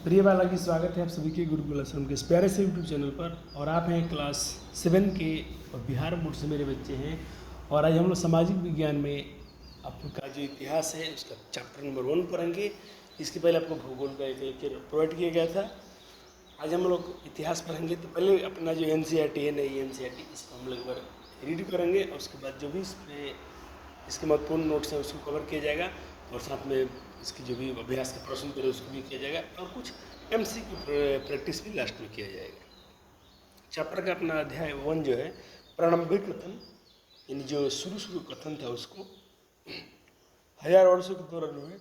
प्रिय बालाजी, स्वागत है आप सभी के गुरुकुल आश्रम के इस प्यारे से यूट्यूब चैनल पर। और आप हैं क्लास 7 के और बिहार बोर्ड से मेरे बच्चे हैं। और आज हम लोग सामाजिक विज्ञान में आपका जो इतिहास है उसका चैप्टर नंबर 1 पढ़ेंगे। इसके पहले आपको भूगोल का एक लेक्चर प्रोवाइड किया गया था। आज हम लोग इतिहास पढ़ेंगे, तो पहले अपना जो NCERT है, नई NCERT, इसको हम लोग एक बार रीड करेंगे और उसके बाद जो भी इसके महत्वपूर्ण नोट्स हैं उसको कवर किया जाएगा और साथ में इसकी जो भी अभ्यास के प्रश्न उत्तर है उसको भी किया जाएगा और कुछ MCQ प्रैक्टिस भी लास्ट में किया जाएगा। चैप्टर का अपना अध्याय 1 जो है प्रारंभिक कथन, यानी जो शुरू कथन था उसको 1000 वर्षों के दौरान हुए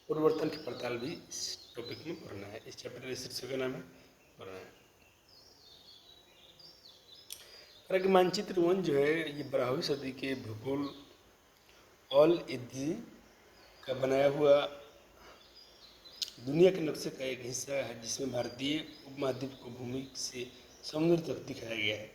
परिवर्तन की पड़ताल भी इस टॉपिक में पढ़ना है। इस चैप्टर के शीर्षक का नाम है पढ़ना है। हालांकि मानचित्र 1 जो है ये 12वीं सदी के भूगोल ऑल इजी का बनाया हुआ दुनिया के नक्शे का एक हिस्सा है, जिसमें भारतीय उपमहाद्वीप को भूमि से समुद्र तक दिखाया गया है।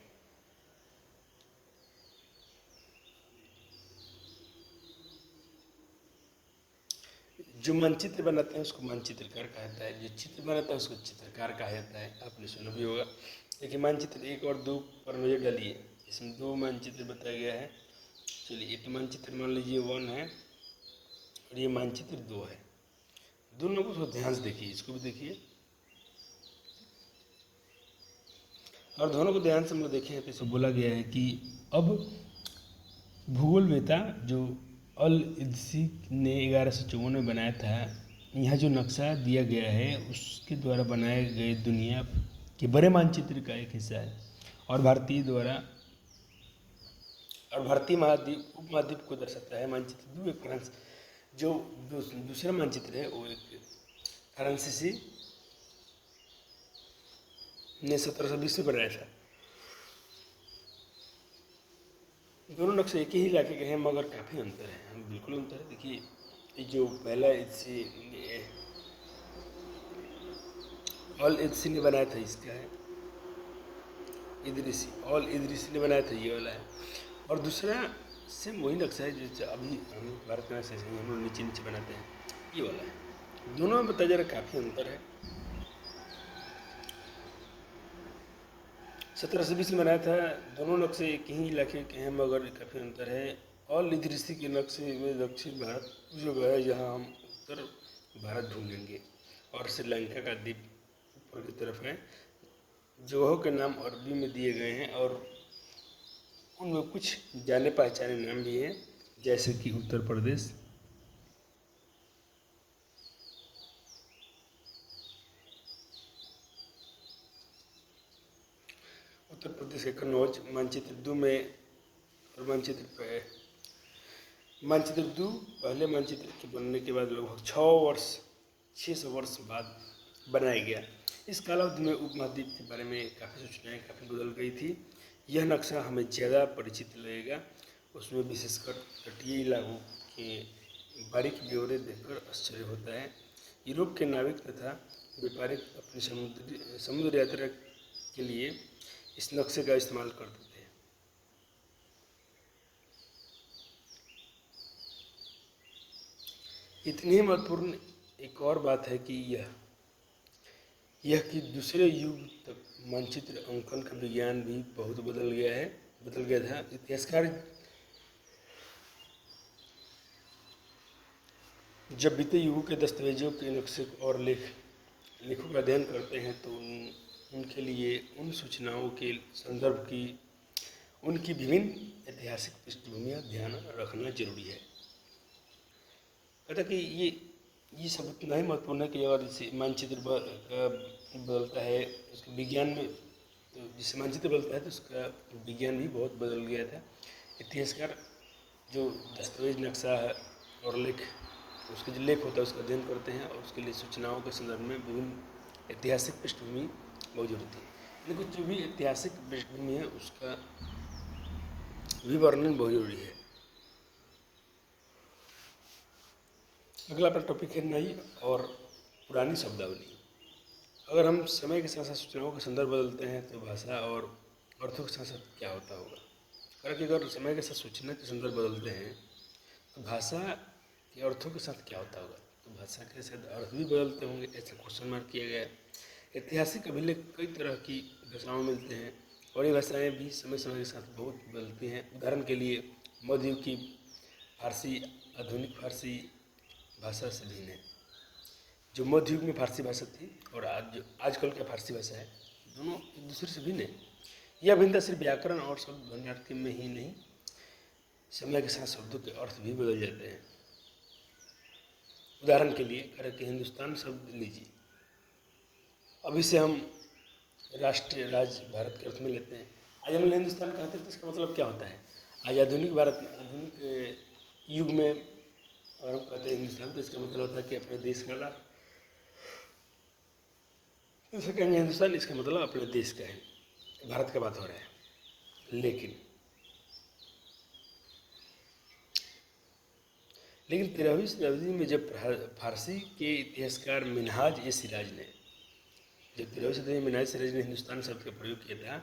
जो मानचित्र बनाते हैं उसको मानचित्रकार कहा जाता है, जो चित्र बनाता है उसको चित्रकार कहा जाता है। आपने सुना भी होगा। देखिए मानचित्र 1 और 2 पर नजर डालिए, इसमें 2 मानचित्र बताया गया है। चलिए एक मानचित्र मान लीजिए 1 है और ये मानचित्र 2 है। दोनों को थोड़ा ध्यान से देखिए, इसको भी देखिए और दोनों को ध्यान से हम लोग देखें तो इसे बोला गया है कि अब भूगोलवेता जो अल इदसी ने 1154 में बनाया था, यहाँ जो नक्शा दिया गया है उसके द्वारा बनाए गए दुनिया के बड़े मानचित्र का एक हिस्सा है और भारतीय महाद्वीप उपमहाद्वीप को दर्शाता है। मानचित्र 2 एक फ्रांस जो दूसरा मानचित्र है वो एक फ्रांसीसी ने 1720 में बनाया था। दोनों नक्शे एक ही इलाके के हैं मगर काफ़ी अंतर है, बिल्कुल अंतर है। देखिए ये जो पहला इससे ऑल इदसी ने बनाया था, इसका है इदरीसी, ऑल इदरीसी ने बनाया था, ये वाला है। और दूसरा सेम वही नक्शा है जो अभी हम भारत में ऐसे हम लोग नीचे नीचे बनाते हैं, ये वाला है। दोनों में बताया जा रहा काफ़ी अंतर है। 1720 में बनाया था। दोनों नक्शे एक ही इलाके के हैं मगर काफ़ी अंतर है। ऑल इदरीसी के नक्शे में दक्षिण भारत जो है, जहाँ हम उत्तर भारत ढूंढेंगे और श्रीलंका का द्वीप ऊपर की तरफ है। जगहों के नाम अरबी में दिए गए हैं और उनमें कुछ जाने पहचाने नाम भी हैं, जैसे कि उत्तर प्रदेश, उत्तर प्रदेश के कन्नौज मानचित्र 2 में और मानचित्र 2 पहले मानचित्र के बनने के बाद लगभग 600 वर्ष बाद बनाया गया। इस कालावधि में उपमहाद्वीप के बारे में काफ़ी सूचनाएं काफ़ी बदल गई थी। यह नक्शा हमें ज़्यादा परिचित लगेगा, उसमें विशेषकर तटीय इलाकों के बारीक ब्यौरे देखकर आश्चर्य होता है। यूरोप के नाविक तथा व्यापारी अपनी समुद्र यात्रा के लिए इस नक्शे का इस्तेमाल करते थे। इतनी महत्वपूर्ण एक और बात है कि यह कि दूसरे युग तक मानचित्र अंकन का विज्ञान भी बहुत बदल गया था। इतिहासकार जब बीते युगों के दस्तावेजों के नक्शे और लेखों का अध्ययन करते हैं तो उनके लिए उन सूचनाओं के संदर्भ की उनकी विभिन्न ऐतिहासिक पृष्ठभूमियाँ ध्यान रखना जरूरी है। कहता कि ये सब उतना ही महत्वपूर्ण है कि अगर जैसे मानचित्र बदलता है उसके विज्ञान में, तो जिससे मानचित्र बदलता है तो उसका विज्ञान भी बहुत बदल गया था। इतिहासकार जो दस्तावेज नक्शा और उसके जो लेख होता है उसका अध्ययन करते हैं और उसके लिए सूचनाओं के संदर्भ में विभिन्न ऐतिहासिक पृष्ठभूमि बहुत जरूरी है। लेकिन जो भी ऐतिहासिक पृष्ठभूमि है उसका भी वर्णन बहुत जरूरी है। अगला अपना टॉपिक है नई और पुरानी शब्दावली। अगर हम समय के साथ साथ सूचनाओं का संदर्भ बदलते हैं तो भाषा और अर्थों के साथ साथ क्या होता होगा। कारण कि अगर समय के साथ सूचना के संदर्भ बदलते हैं तो भाषा के अर्थों के साथ क्या होता होगा। तो भाषा के शायद अर्थ भी बदलते होंगे, ऐसा क्वेश्चन मार्क किया गया है। ऐतिहासिक अभिलेख कई तरह की भाषाओं में मिलते हैं और ये भाषाएँ भी समय समय के साथ बहुत बदलती हैं। उदाहरण के लिए मध्ययुग की फारसी आधुनिक फारसी भाषा से भिन्न है। जो मध्य युग में फारसी भाषा थी और आज जो आजकल का फारसी भाषा है, दोनों एक दूसरे से भिन्न है। यह भिन्नता सिर्फ व्याकरण और शब्द भंडार के में ही नहीं, समय के साथ शब्दों के अर्थ भी बदल जाते हैं। उदाहरण के लिए करें कि हिंदुस्तान शब्द लीजिए, अभी से हम राष्ट्रीय राज्य भारत के अर्थ में लेते हैं। आज हम हिंदुस्तान कहते हैं तो इसका मतलब क्या होता है? आज आधुनिक भारत में आधुनिक युग में और हम कहते हैं हिंदुस्तान, तो इसका मतलब होता है कि अपने देश का लाभ। जैसे कहेंगे हिंदुस्तान, इसका मतलब अपने देश का है, भारत का बात हो रहा है। लेकिन 13वीं शताब्दी में जब फारसी के इतिहासकार मिनहाज ए सिराज ने जब 13वीं शताब्दी में मिनहाज सिराज ने हिंदुस्तान शब्द का प्रयोग किया था,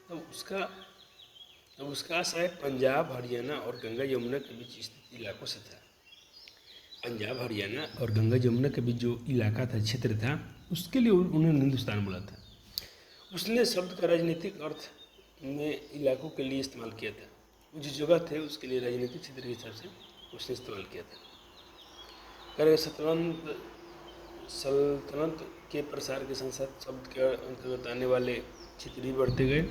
तब उसका आशय पंजाब हरियाणा और गंगा यमुना के बीच स्थित इलाकों से था। पंजाब हरियाणा और गंगा यमुना के बीच जो इलाका था, क्षेत्र था, उसके लिए उन्होंने हिंदुस्तान बोला था। उसने शब्द का राजनीतिक अर्थ में इलाकों के लिए इस्तेमाल किया था। वो जो जगह थे उसके लिए राजनीतिक क्षेत्र के हिसाब से उसने इस्तेमाल किया था। करें सल्तनत के प्रसार के साथ साथ शब्द के अंतर्गत आने वाले क्षेत्र भी बढ़ते गए,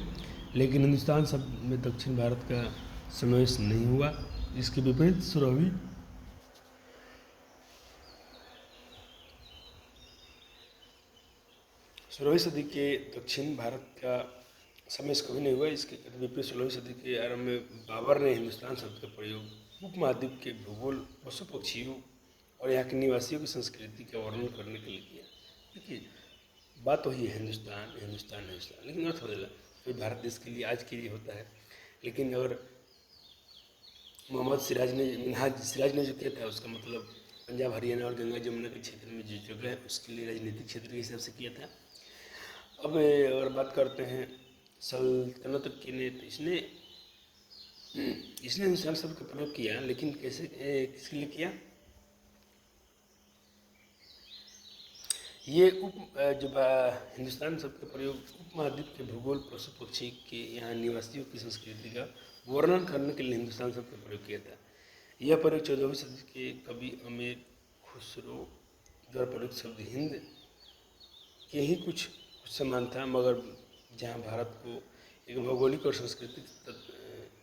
लेकिन हिंदुस्तान शब्द में दक्षिण भारत का समावेश नहीं हुआ। इसके विपरीत 16वीं सदी के दक्षिण भारत का समावेश कभी नहीं हुआ। इसके विपरीत 16वीं सदी के आरंभ में बाबर ने हिंदुस्तान शब्द का प्रयोग उपमहाद्वीप के भूगोल, पशु पक्षियों और यहाँ के निवासियों की संस्कृति का वर्णन करने के लिए किया। देखिए, बात वही है, हिंदुस्तान हिंदुस्तान हिंदुस्तान, लेकिन अर्थ बदला। कोई भारत देश के लिए आज के लिए होता है, लेकिन अगर मिनहाज सिराज ने जो किया था, उसका मतलब पंजाब हरियाणा और गंगा जमुना के क्षेत्र में जो जगह है उसके लिए राजनीतिक क्षेत्र के हिसाब से किया था। अब अगर बात करते हैं सल्तनत की ने, तो इसने हिंदुस्तान शब्द का प्रयोग किया, लेकिन कैसे किसके लिए किया? ये हिंदुस्तान शब्द का प्रयोग उपमहाद्वीप के भूगोल, पशु पक्षी के यहाँ निवासियों की संस्कृति का वर्णन करने के लिए हिंदुस्तान शब्द का प्रयोग किया था। यह प्रयोग 14वीं सदी के कवि अमीर खुसरो द्वारा प्रयुक्त शब्द हिंद के ही कुछ समान था, मगर जहाँ भारत को एक भौगोलिक और सांस्कृतिक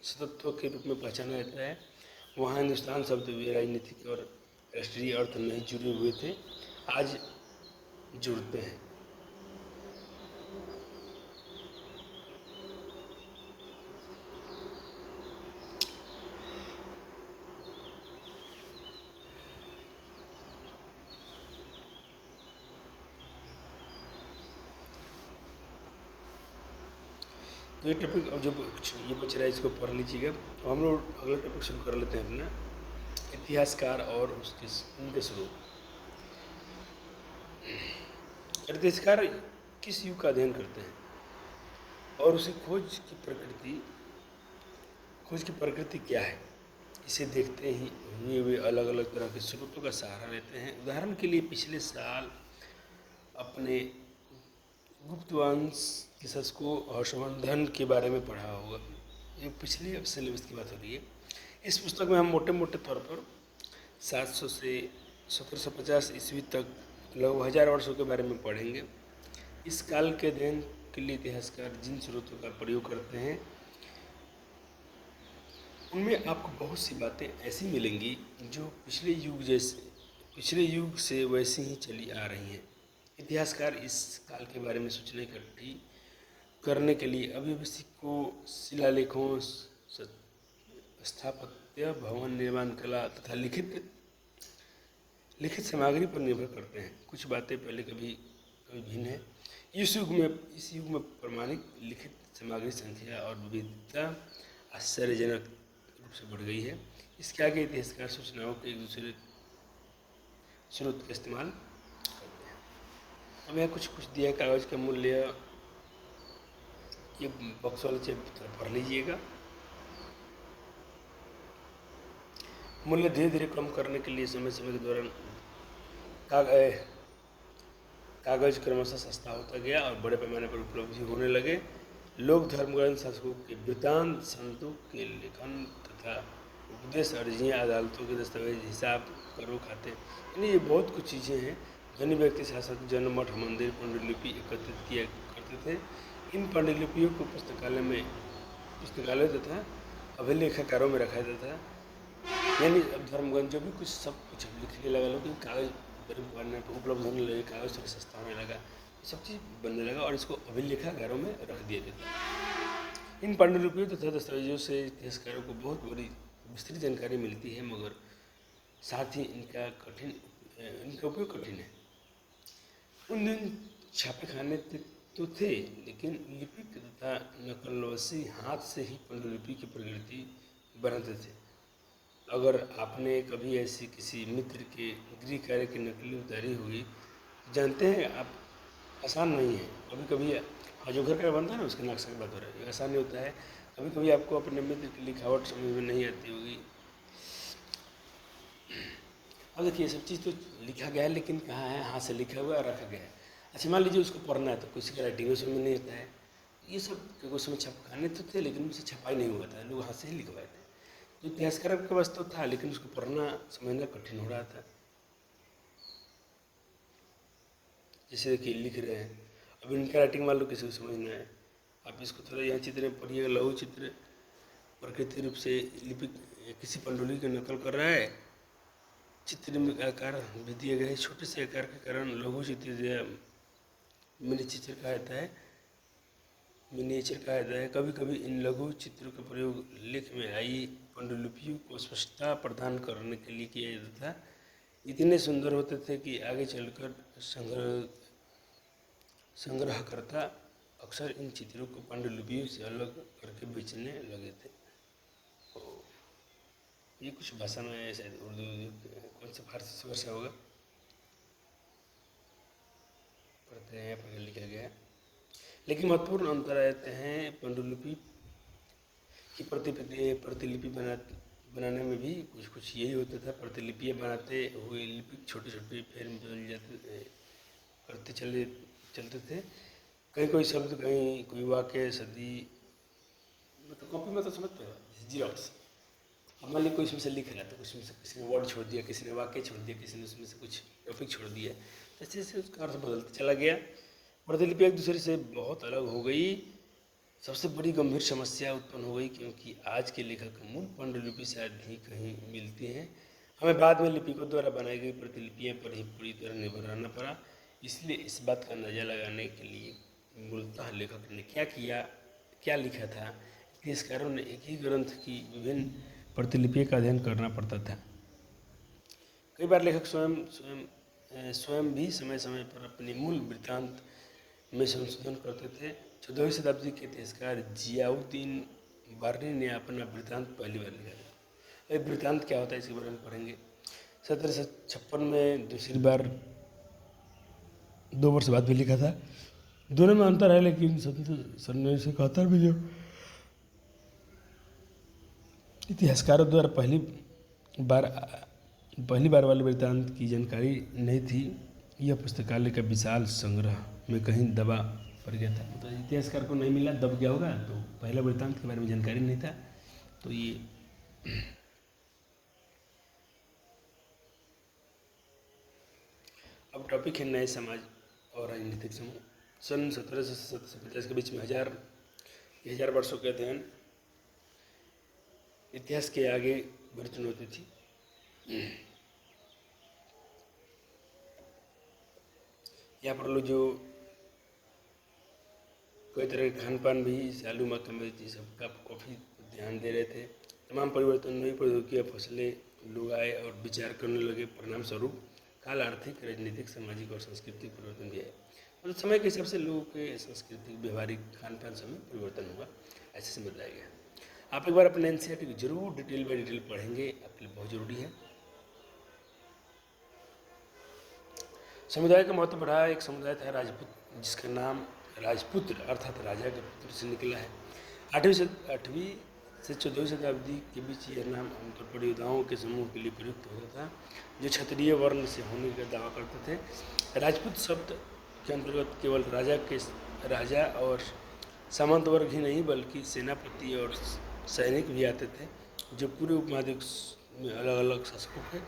सतत्व के रूप में पहचाना जाता है, वहाँ हिंदुस्तान शब्द वे राजनीतिक और राष्ट्रीय अर्थ नहीं जुड़े हुए थे, आज जुड़ते हैं। तो ये टॉपिक अब जो ये बच रहा है इसको पढ़ लीजिएगा। तो हम लोग अगला टॉपिक शुरू कर लेते हैं अपना, इतिहासकार और उनके स्रोत। इतिहासकार किस युग का अध्ययन करते हैं और उसे खोज की प्रकृति क्या है, इसे देखते ही हुए वे अलग अलग तरह के स्रोतों का सहारा लेते हैं। उदाहरण के लिए पिछले साल अपने गुप्तवंश के शकों और संवर्धन के बारे में पढ़ा होगा। ये पिछले सिलेबस की बात हो रही है। इस पुस्तक में हम मोटे मोटे तौर पर 700 से 1750 ईस्वी तक लगभग 1000 वर्षों के बारे में पढ़ेंगे। इस काल के अध्ययन के लिए इतिहासकार जिन स्रोतों का प्रयोग करते हैं, उनमें आपको बहुत सी बातें ऐसी मिलेंगी जो पिछले युग से वैसी ही चली आ रही हैं। इतिहासकार इस काल के बारे में सूचना इकट्ठी करने के लिए अभिवसिकों, शिलालेखों, स्थापत्य, भवन निर्माण कला तथा लिखित सामग्री पर निर्भर करते हैं। कुछ बातें पहले कभी भिन्न है। इस युग में प्रमाणिक लिखित सामग्री संख्या और विविधता आश्चर्यजनक रूप से बढ़ गई है। इसके आगे इतिहासकार सूचनाओं के एक दूसरे स्रोत का इस्तेमाल करते हैं। अब यहाँ कुछ दिया है। कागज का मूल्य, ये बॉक्स वाले चैप्टर पढ़ लीजिएगा। मूल्य धीरे धीरे कम करने के लिए समय समय के दौरान कागज क्रमशः सस्ता होता गया और बड़े पैमाने पर उपलब्ध होने लगे। लोक धर्मग्रंथ शासकों के वृत्तांत, संतों के लेखन तथा उपदेश, अर्जियाँ, अदालतों के दस्तावेज, हिसाब, करो खाते, यानी ये बहुत कुछ चीज़ें हैं। धनी व्यक्ति, शासक, जन्म, मठ, मंदिर, पांडुलिपि एकत्रित किया करते थे। इन पांडुलिपियों को पुस्तकालय तथा अभिलेखागारों में रखा जाता था। यानी अब धर्मग्रंथ जो भी कुछ सब कुछ लिखने लगा लोग, कागज बनने पर उपलब्ध होने लगे, कागज थोड़ा सस्ता होने लगा, सब चीज़ बनने लगा और इसको अभिलेखागारों में रख दिया जाता। इन पांडुलिपियों तथा दस्तावेजों से इतिहासकारों को बहुत बड़ी विस्तृत जानकारी मिलती है, मगर साथ ही इनका उपयोग कठिन है। उन दिन छापे खाने तो थे, लेकिन लिपिक तथा नकलवसी हाथ से ही पांडुलिपि की प्रकृति बनाते थे। अगर आपने कभी ऐसी किसी मित्र के गृह कार्य की नकली उतारी होगी, जानते हैं आप आसान नहीं है। कभी कभी जो घर का बनता है ना, उसके नक्शे की बात हो रही है, आसान नहीं होता है। कभी कभी आपको अपने मित्र की लिखावट समझ में नहीं आती होगी। अब देखिए, सब चीज़ तो लिखा गया है, लेकिन कहाँ है, हाथ से लिखा हुआ है, रखा गया है। अच्छा, मान लीजिए उसको पढ़ना है तो किसी का राइटिंग समझ में नहीं आता है। ये सब उस समय छपखाने तो थे, लेकिन उनसे छपाई नहीं हुआ था, लोग हाथ से ही लिखवाए थे। तो इतिहासकार के पास तो था, लेकिन उसको पढ़ना समझना कठिन हो रहा था। जैसे देखिए, लिख रहे हैं, अब इनका राइटिंग मान लो किसी को समझना है, आप इसको थोड़ा यहाँ चित्र में पढ़िएगा। लघु चित्र प्रकृति रूप से लिपि किसी पांडुलिपि की नकल कर रहा है। चित्र में आकार भी दिए गए, छोटे से आकार के कारण लघु चित्र मिनीचर कहा जाता है। कभी कभी इन लघु चित्रों का प्रयोग लेख में आई पांडुलिपियों को स्पष्टता प्रदान करने के लिए किया जाता था। इतने सुंदर होते थे कि आगे चलकर संग्रहकर्ता अक्सर इन चित्रों को पांडुलिपियों से अलग करके बेचने लगे थे। ये कुछ भाषा में शायद उर्दू, कौन सा फारसी भाषा होगा, पढ़ते हैं, पर लिखा गया है। लेकिन महत्वपूर्ण अंतर आते हैं पांडुलिपि की प्रतिलिपि बनाने में भी कुछ यही होता था। प्रतिलिपियाँ बनाते हुए लिपिक छोटे छोटे फेर में बदल जाते करते चलते थे। कहीं कोई शब्द, कहीं कोई वाक्य, सदी, मतलब कॉपी में तो समझते हो, जीरोक्स। अब मान लीजिए कोई इसमें से लिख रहा है, तो उसमें से किसी ने वर्ड छोड़ दिया, किसी ने वाक्य छोड़ दिया, किसी ने उसमें से कुछ टॉपिक छोड़ दिया, ऐसे ऐसे उसका अर्थ बदलता चला गया। प्रतिलिपि एक दूसरे से बहुत अलग हो गई। सबसे बड़ी गंभीर समस्या उत्पन्न हो गई, क्योंकि आज के लेखक मूल पांडुलिपि शायद ही कहीं मिलती हैं। हमें बाद में लिपिकों द्वारा बनाई गई प्रतिलिपियों पर ही पूरी तरह निर्भर रहना पड़ा। इसलिए इस बात का अंदाजा लगाने के लिए मूलतः लेखक ने क्या लिखा था, इतिहासकारों ने एक ही ग्रंथ की विभिन्न प्रतिलिपियों का अध्ययन करना पड़ता था। कई बार लेखक स्वयं भी समय समय पर अपने मूल वृत्तांत में संशोधन करते थे। 14वीं शताब्दी के इतिहासकार जियाउद्दीन बार्नी ने अपना वृत्तांत पहली बार लिखा था। एक वृत्तांत क्या होता है, इसके बारे में पढ़ेंगे। 1756 में दूसरी बार 2 वर्ष बाद भी लिखा था। दोनों में अंतर है, लेकिन 1771 में जो इतिहासकारों द्वारा पहली बार वाले वृत्तांत की जानकारी नहीं थी, यह पुस्तकालय का विशाल संग्रह में कहीं दबा पड़ गया था। तो इतिहासकार को नहीं मिला, दब गया होगा, तो पहला वृत्तांत के बारे में जानकारी नहीं था। तो ये अब टॉपिक है नए समाज और राजनीतिक समूह। सन 1700 से 1750 के बीच में हजार वर्षों के अध्ययन इतिहास के आगे बड़ी चुनौती थी। यहाँ पर लोग जो कई तरह के खान पान भी, आलू मक्का मिर्ची, सबका काफ़ी ध्यान दे रहे थे। तमाम परिवर्तन, नई प्रौद्योगिकी, फसलें लोग आए और विचार करने लगे। परिणाम स्वरूप काल आर्थिक, राजनीतिक, सामाजिक और सांस्कृतिक परिवर्तन भी आए। मतलब समय के हिसाब से लोगों के सांस्कृतिक, व्यवहारिक, खान पान समय परिवर्तन हुआ, ऐसे से बताया गया। आप एक बार अपने एनसीईआरटी को जरूर डिटेल बाय डिटेल पढ़ेंगे, आपके लिए बहुत जरूरी है। समुदाय का महत्व बढ़ा। एक समुदाय था राजपूत, जिसका नाम राजपुत्र अर्थात राजा के पुत्र से निकला है। 8वीं से 14वीं शताब्दी के बीच यह नाम आमतौर पर योद्धाओं के समूह के लिए प्रयुक्त होता था जो क्षत्रिय वर्ण से होने का दावा करते थे। राजपूत शब्द के अंतर्गत केवल राजा और सामंत वर्ग ही नहीं बल्कि सेनापति और सैनिक भी आते थे जो पूरे उपमहाद्वीप में अलग अलग शासकों के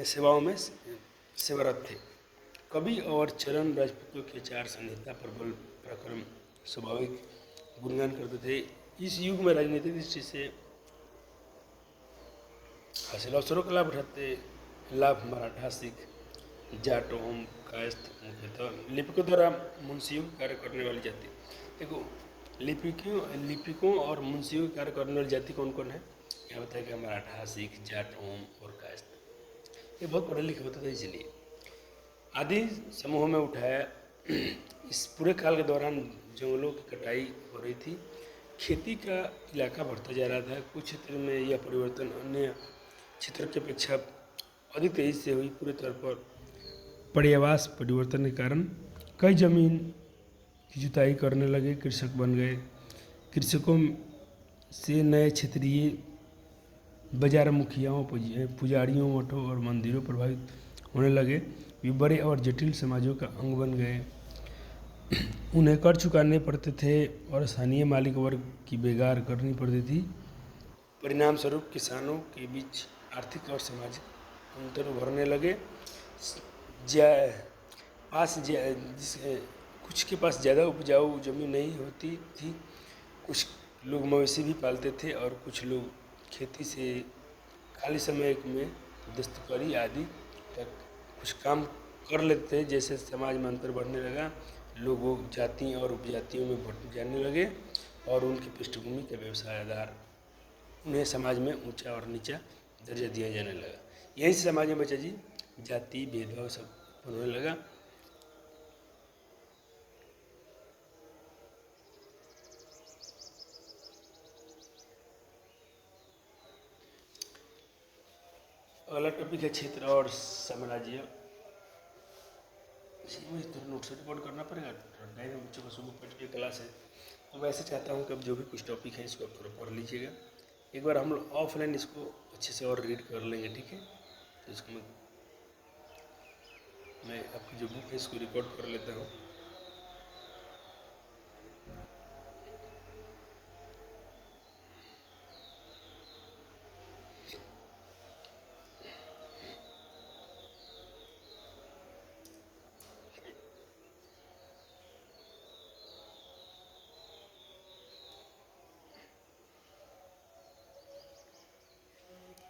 सेवाओं में सेवारत थे। कवि और चरण राजपूतों के आचार संहिता प्रबल पराक्रम स्वाभाविक गुणगान करते थे। इस युग में राजनीतिक दृष्टि से हासिल अवसरों का लाभ मराठा, सिख, जाट एवं कायस्थ मुख्यतः लिपिकों द्वारा मुंशियों कार्य करने वाली जाति। देखो, लिपिकों और मुंशियों कार्य करने वाली जाति कौन कौन है? यह बताएगा मराठा, सिख, जाट एवं और कायस्थ। ये बहुत पढ़े लिखे होता था, इसलिए आदि समूहों में उठाया। इस पूरे काल के दौरान जंगलों की कटाई हो रही थी, खेती का इलाका बढ़ता जा रहा था। कुछ क्षेत्र में यह परिवर्तन अन्य क्षेत्रों की अपेक्षा अधिक तेजी से हुई। पूरे तौर पर पर्यावास परिवर्तन के कारण कई जमीन की जुताई करने लगे, कृषक बन गए। कृषकों से नए क्षेत्रीय बाजार मुखियाओं, पुजारियों, मठों और मंदिरों प्रभावित होने लगे। वे बड़े और जटिल समाजों का अंग बन गए। उन्हें कर चुकाने पड़ते थे और स्थानीय मालिक वर्ग की बेगार करनी पड़ती थी। परिणाम स्वरूप किसानों के बीच आर्थिक और सामाजिक अंतर उभरने लगे। कुछ के पास ज़्यादा उपजाऊ जमीन नहीं होती थी, कुछ लोग मवेशी भी पालते थे और कुछ लोग खेती से खाली समय में दस्तकारी आदि तक कुछ काम कर लेते थे। जैसे समाज में अंतर बढ़ने लगा, लोगों जातियों और उपजातियों में बंट जाने लगे और उनकी पृष्ठभूमि के व्यवसाय आधार उन्हें समाज में ऊंचा और नीचा दर्जा दिया जाने लगा। यही से समाज में बच्चा जी जाति भेदभाव सब होने लगा। अगला टॉपिक है क्षेत्र और साम्राज्य। मुझे तो नोट से रिकॉर्ड करना पड़ेगा, बच्चों का सुबह पढ़ के क्लास है, तो मैं ऐसे चाहता हूँ कि अब जो भी कुछ टॉपिक है इसको आप थोड़ा पढ़ लीजिएगा। एक बार हम लोग ऑफलाइन इसको अच्छे से और रीड कर लेंगे, ठीक है? तो इसको मैं आपकी जो बुक है इसको रिकॉर्ड कर लेता हूँ।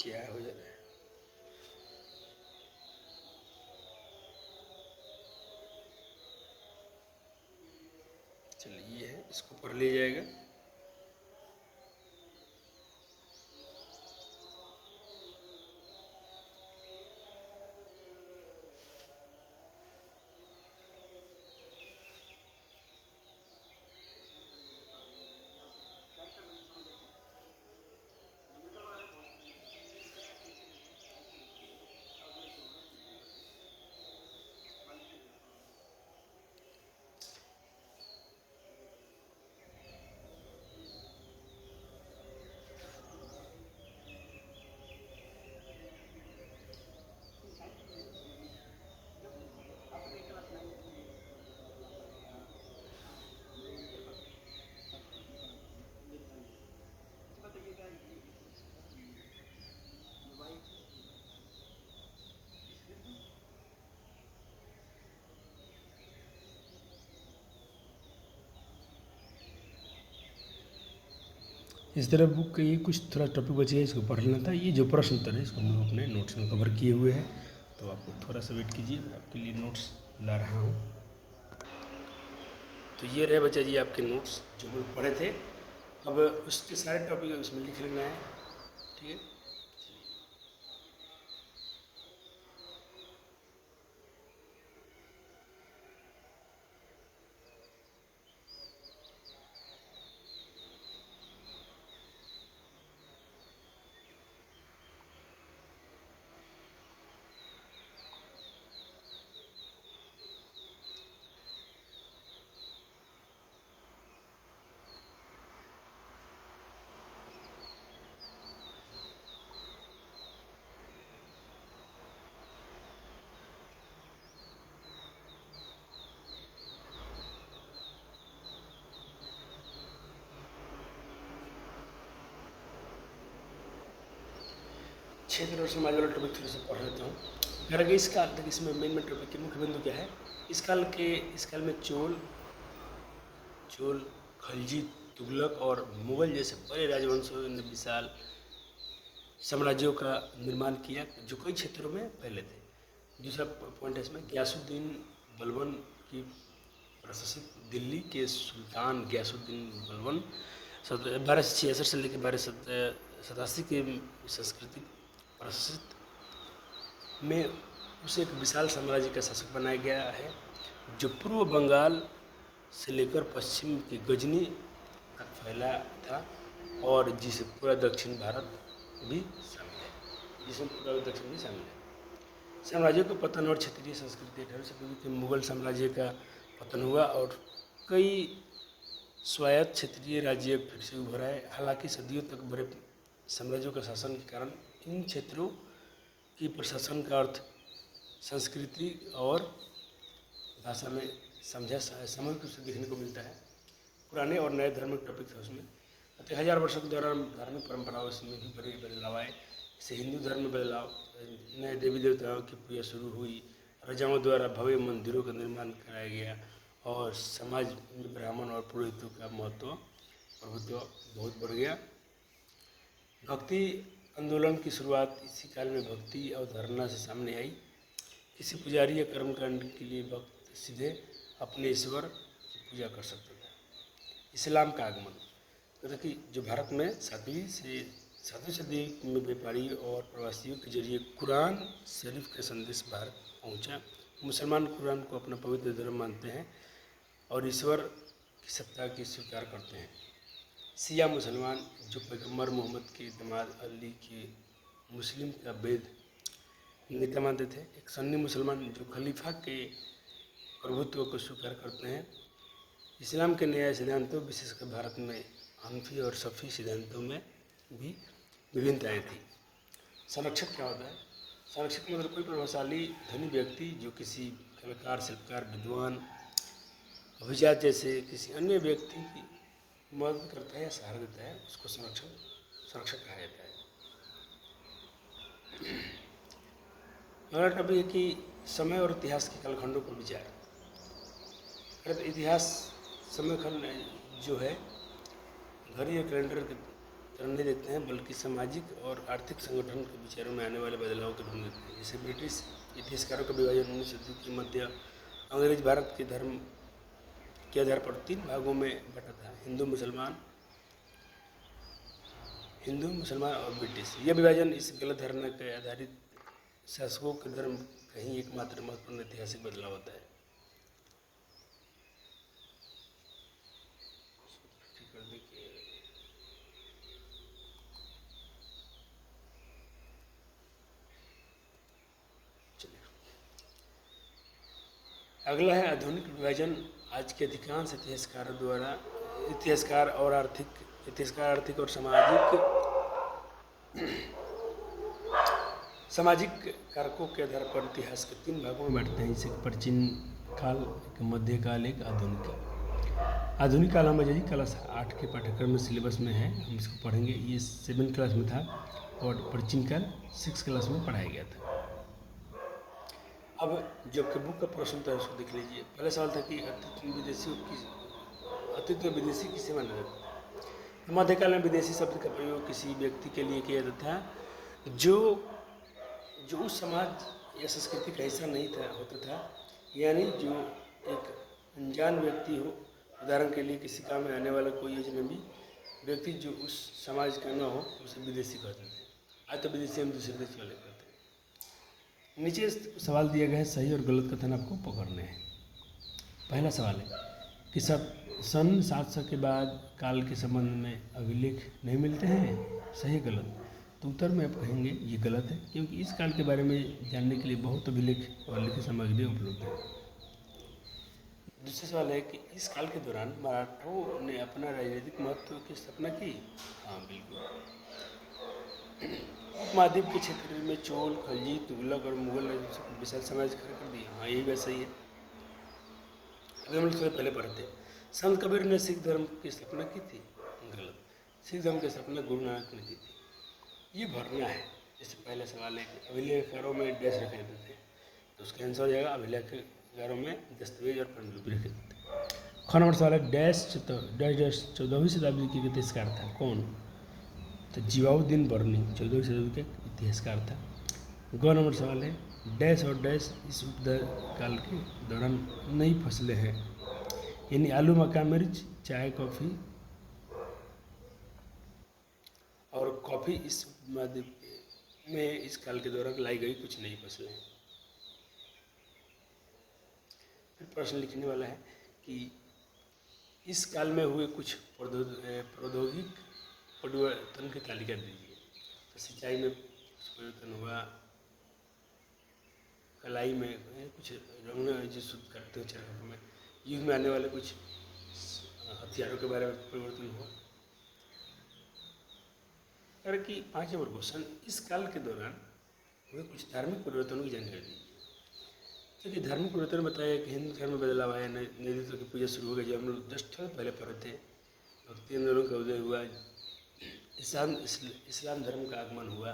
क्या हो जा रहा है? चलिए ये है, इसको पढ़ लिया जाएगा। इस तरह बुक के ये कुछ थोड़ा टॉपिक बचे हैं, इसको पढ़ लेना था। ये जो प्रश्न उत्तर है इसको हम लोग अपने नोट्स में कवर किए हुए हैं, तो आपको थोड़ा सा वेट कीजिए, मैं आपके लिए नोट्स ला रहा हूँ। तो ये रहे बच्चा जी आपके नोट्स जो हम लोग पढ़े थे। अब उसके सारे टॉपिक उसमें लिख लेना है, ठीक है? क्षेत्र और समाज वाला टॉपिक थोड़ा सा पढ़ लेता हूँ। अगर इस काल तक इसमें मेन टॉपिक के मुख्य बिंदु क्या है, इस काल में चोल, खलजी, तुगलक और मुगल जैसे बड़े राजवंशों ने विशाल साम्राज्यों का निर्माण किया जो कई क्षेत्रों में फैले थे। दूसरा पॉइंट है इसमें गयासुद्दीन बलबन की प्रशासित दिल्ली के सुल्तान गयासुद्दीन बलबन 1266 से लेकर 1287 के सांस्कृतिक प्रशासित में उसे एक विशाल साम्राज्य का शासक बनाया गया है जो पूर्व बंगाल से लेकर पश्चिम की गजनी तक फैला था और जिसे पूरा दक्षिण भारत भी शामिल है, साम्राज्य का पतन और क्षेत्रीय संस्कृति 18वीं शताब्दी के मुगल साम्राज्य का पतन हुआ और कई स्वायत्त क्षेत्रीय राज्य फिर से उभर आए। हालांकि सदियों तक बड़े साम्राज्यों का शासन के कारण इन क्षेत्रों की प्रशासन का अर्थ संस्कृति और भाषा में सामूहिक रूप से देखने को मिलता है। पुराने और नए धार्मिक टॉपिक है उसमें। 1000 वर्षों के दौरान धार्मिक परंपराओं में भी बड़े बदलाव आए। जैसे हिंदू धर्म में बदलाव, नए देवी देवताओं की पूजा शुरू हुई, राजाओं द्वारा भव्य मंदिरों का निर्माण कराया गया और समाज में ब्राह्मण और पुरोहितों का प्रभुत्व बहुत बढ़ गया। भक्ति आंदोलन की शुरुआत इसी काल में भक्ति अवधारणा से सामने आई। किसी पुजारी या कर्मकांड के लिए भक्त सीधे अपने ईश्वर की पूजा कर सकता था। इस्लाम का आगमन, मतलब कि जो भारत में 7वीं सदी में व्यापारी और प्रवासियों के जरिए कुरान शरीफ का संदेश भारत पहुंचा। मुसलमान कुरान को अपना पवित्र धर्म मानते हैं और ईश्वर की सत्ता की स्वीकार करते हैं। शिया मुसलमान जो पैगम्बर मोहम्मद के दामाद अली के मुस्लिम का वेद नेता मानते थे। एक सन्नी मुसलमान जो खलीफा के प्रभुत्व को स्वीकार करते हैं। इस्लाम के न्याय सिद्धांतों, विशेषकर भारत में हनफी और शफी सिद्धांतों में भी विभिन्नताएँ थी। संरक्षक क्या होता है? संरक्षक मतलब कोई प्रभावशाली धनी व्यक्ति जो किसी कलाकार, शिल्पकार, विद्वान, अभिजात जैसे किसी अन्य व्यक्ति की मदद करता है या सहारा देता है, उसको संरक्षक कहा जाता है। अगला टॉपिक है कि समय और इतिहास के कालखंडों पर विचार। इतिहास समय खंड जो है घड़ी और कैलेंडर के तरह नहीं देखते हैं, बल्कि सामाजिक और आर्थिक संगठन के विचारों में आने वाले बदलाव को ढूंढ देते हैं। जैसे ब्रिटिश इतिहासकारों का विभाजन 19वीं सदी के मध्य अंग्रेज भारत के धर्म के आधार पर 3 भागों में बटा था, हिंदू मुसलमान और ब्रिटिश। यह विभाजन इस गलत धारणा के आधारित शासकों के धर्म का ही एकमात्र महत्वपूर्ण ऐतिहासिक बदलाव होता है। अगला है आधुनिक विभाजन। आज के अधिकांश इतिहासकार आर्थिक और सामाजिक कारकों के आधार पर इतिहास के 3 भागों में बांटते हैं, जैसे प्राचीन काल, एक मध्यकाल, एक आधुनिक काल। आधुनिक काल हमारे क्लास 8 के पाठ्यक्रम में सिलेबस में है, हम इसको पढ़ेंगे। ये 7 क्लास में था और प्राचीन काल 6 क्लास में पढ़ाया गया था। अब जो आपके बुक का प्रश्न था उसको देख लीजिए। पहला सवाल था कि अतीत में विदेशी किसे माना जाता है? मध्यकाल में विदेशी शब्द का प्रयोग किसी व्यक्ति के लिए किया जाता था जो उस समाज या संस्कृति का हिस्सा नहीं होता था, यानी जो एक अनजान व्यक्ति हो। उदाहरण के लिए किसी काम में आने वाला कोई अजनबी व्यक्ति जो उस समाज का न हो, उसे विदेशी कहते थे। आज तो विदेशी हम दूसरे देश वाले कहते हैं। नीचे सवाल दिया गया है, सही और गलत कथन आपको पकड़ने हैं। पहला सवाल है कि सन 700 के बाद काल के संबंध में अभिलेख नहीं मिलते हैं, सही गलत? तो उत्तर में आप कहेंगे ये गलत है, क्योंकि इस काल के बारे में जानने के लिए बहुत अभिलेख और लिखित सामग्री उपलब्ध है। दूसरा सवाल है कि इस काल के दौरान मराठों ने अपना राजनीतिक महत्व की स्थापना की? हाँ, बिल्कुल। उपमहाद्वीप के क्षेत्र में चोल, खलजी, तुगलक और मुगल विशाल साम्राज्य खड़ा कर दिया। हाँ, यही बात सही है। अभी हम लोग थोड़े पहले पढ़ते हैं। संत कबीर ने सिख धर्म की स्थापना की थी? गलत। सिख धर्म की स्थापना गुरु नानक ने की थी। ये भरना है, जैसे पहला सवाल है कि अभिलेखकारों में डैश रखे जाते थे, तो उसका आंसर हो जाएगा अभिलेखकारों में दस्तावेज और पांडुलिपि रखे जाते थे। ख नंबर सवाल है डैश डैश 14वीं शताब्दी के इतिहासकार था, कौन? तो जियाउद्दीन बर्नी 14वीं शताब्दी के इतिहासकार था। ग नंबर सवाल है डैश और डैश इस उपदय काल के दौरान नई फसलें हैं, यानी आलू, मक्का, मिर्च, चाय, कॉफ़ी और कॉफ़ी इस उपमहाद्वीप में इस काल के दौरान लाई गई कुछ नई फसलें हैं। फिर प्रश्न लिखने वाला है कि इस काल में हुए कुछ प्रौद्योगिक परिवर्तन की तालिका दीजिए। तो सिंचाई में कुछ परिवर्तन हुआ, कलाई में कुछ रंग जो शुद्ध करते हैं चरखा में, युग में आने वाले कुछ हथियारों के बारे में परिवर्तन हुआ। अगर कि 5 नंबर क्वेश्चन, इस काल के दौरान हुए कुछ धार्मिक परिवर्तनों की जानकारी दीजिए। क्योंकि धार्मिक परिवर्तन बताया कि हिंदू धर्म में बदलाव आया, नए देवता की पूजा शुरू हो गई, जो हम लोग जस्ट पहले पढ़े थे। भक्ति आंदोलन का उदय हुआ, इस्लाम धर्म का आगमन हुआ।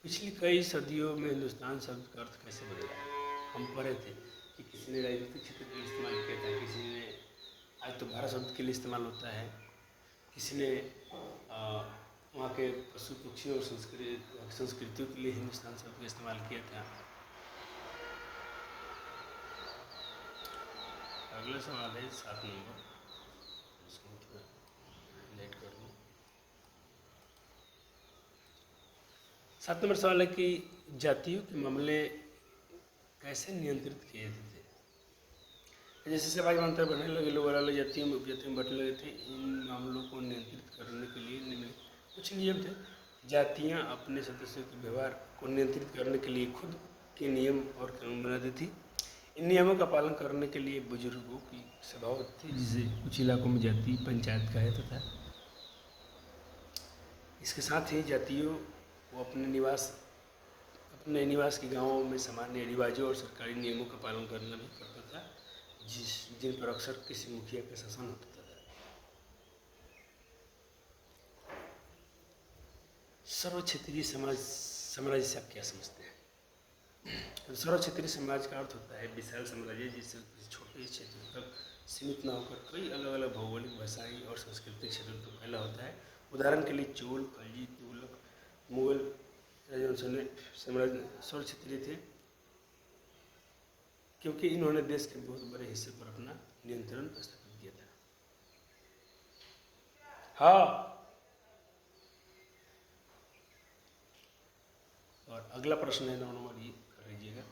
पिछली कई सदियों में हिंदुस्तान शब्द का अर्थ कैसे बदला? हम पढ़े थे कि किसी ने राजनीतिक क्षेत्र के लिए इस्तेमाल किया था, किसी ने आज तो भारत शब्द के लिए इस्तेमाल होता है, किसी ने वहाँ के पशु पक्षियों और संस्कृतियों के लिए हिंदुस्तान शब्द का इस्तेमाल किया था। अगला सवाल है 7 नंबर, इसको थोड़ा हाईलाइट कर लूँ। 7 नंबर सवाल है कि जातियों के मामले कैसे नियंत्रित किए जाते थे? जैसे समाज में अंतर बढ़ने लगे, लोग अलग अलग जातियों में उपजातियों में बढ़ने लगे थे, इन मामलों को नियंत्रित करने के लिए निम्नलिखित कुछ नियम थे। जातियाँ अपने सदस्यों के व्यवहार को नियंत्रित करने के लिए खुद के नियम और कानून बनाती थी। इन नियमों का पालन करने के लिए बुजुर्गों की सभा होती थी, जिसे कुछ इलाकों में जाति पंचायत कहा जाता था। इसके साथ ही जातियों को अपने निवास के गांवों में सामान्य रिवाजों और सरकारी नियमों का पालन करना भी पड़ता था, जिन पर अक्सर किसी मुखिया का शासन होता था। सर्व क्षेत्रीय साम्राज्य से आप क्या समझते हैं? तो सर्व क्षेत्रीय समाज का अर्थ होता है विशाल साम्राज्य जिससे छोटे क्षेत्र तक सीमित न होकर कई अलग अलग भौगोलिक, भाषाई और सांस्कृतिक क्षेत्रों तक फैला होता है। उदाहरण के लिए चोल, खलजी, तुगलक, मुगल राजवंशों ने साम्राज्य सर्व क्षेत्रीय थे, क्योंकि इन्होंने देश के बहुत बड़े हिस्से पर अपना नियंत्रण स्थापित किया था। हाँ, और अगला प्रश्न है 9 नंबर, ये कर लीजिएगा।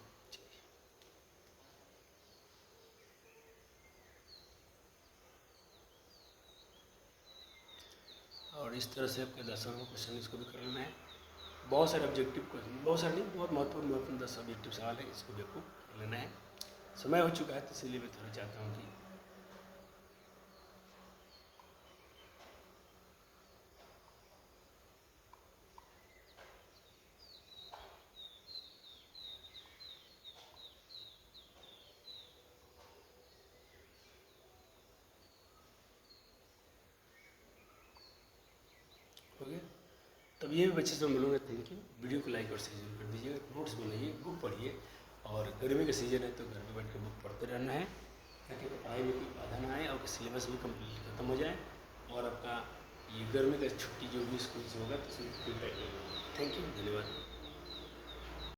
और इस तरह से आपके 10 नंबर क्वेश्चन इसको भी कर लेना है। बहुत सारे ऑब्जेक्टिव क्वेश्चन, बहुत सारे नहीं, बहुत महत्वपूर्ण 10 ऑब्जेक्टिव सवाल है, इसको भी आपको कर लेना है। समय हो चुका है, तो इसलिए मैं थोड़ा चाहता हूँ कि हो गया। तब ये भी बच्चे से मिलूंगा। Thank you. वीडियो को लाइक और शेयर कर दीजिएगा, नोट्स बनाइए, बुक पढ़िए, और गर्मी का सीजन है तो घर में बैठ कर बुक पढ़ते रहना है, ताकि पढ़ाई में कोई बाधा ना आए और सिलेबस भी कम्प्लीट खत्म हो जाए, और आपका ये गर्मी का छुट्टी जो भी स्कूल से होगा तो उसमें फीडबैक मिलेगा। थैंक यू, धन्यवाद।